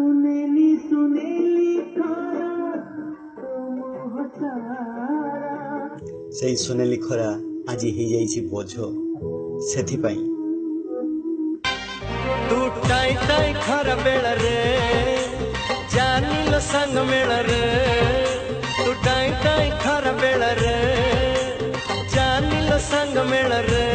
सुनेली सुनेली खरा तुम हसारा से सुनेली खरा आज ही जाइछि बोझ सेथिपाई तू टाई टाई खरा बेल रे जानिल संग मेल रे तू टाई टाई खरा बेल रे जानिल संग मेल रे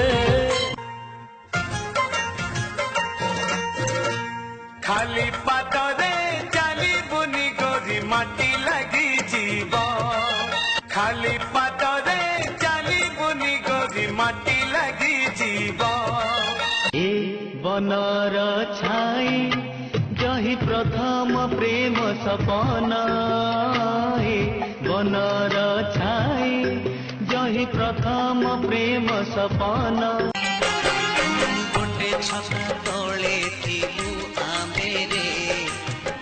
खाली पादरे चाली बुनी गोरी माटी लगी जीव खाली पादरे चाली बुनी गोरी माटी लगी जीव ए बनर छाई जही प्रथम प्रेम सपना ए बनर छाई जही प्रथम प्रेम सपना गोटे छता तले थिलु आमे रे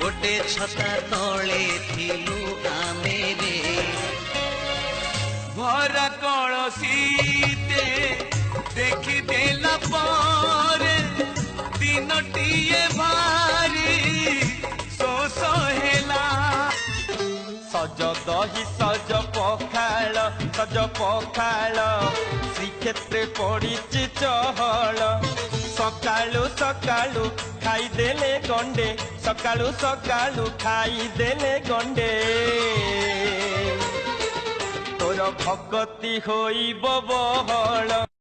गोटे छता तले थिलु आमे रे भर कलसीते देखी देला पारे दिनटिए भारी सोस हेला सज दही सज पखाल श्रीक्षेत्र पड़ी चहल सकालू सकालू खाईदेले गंडे सकालू सकालू खाईदेले गंडे तोर भगति होइब बहल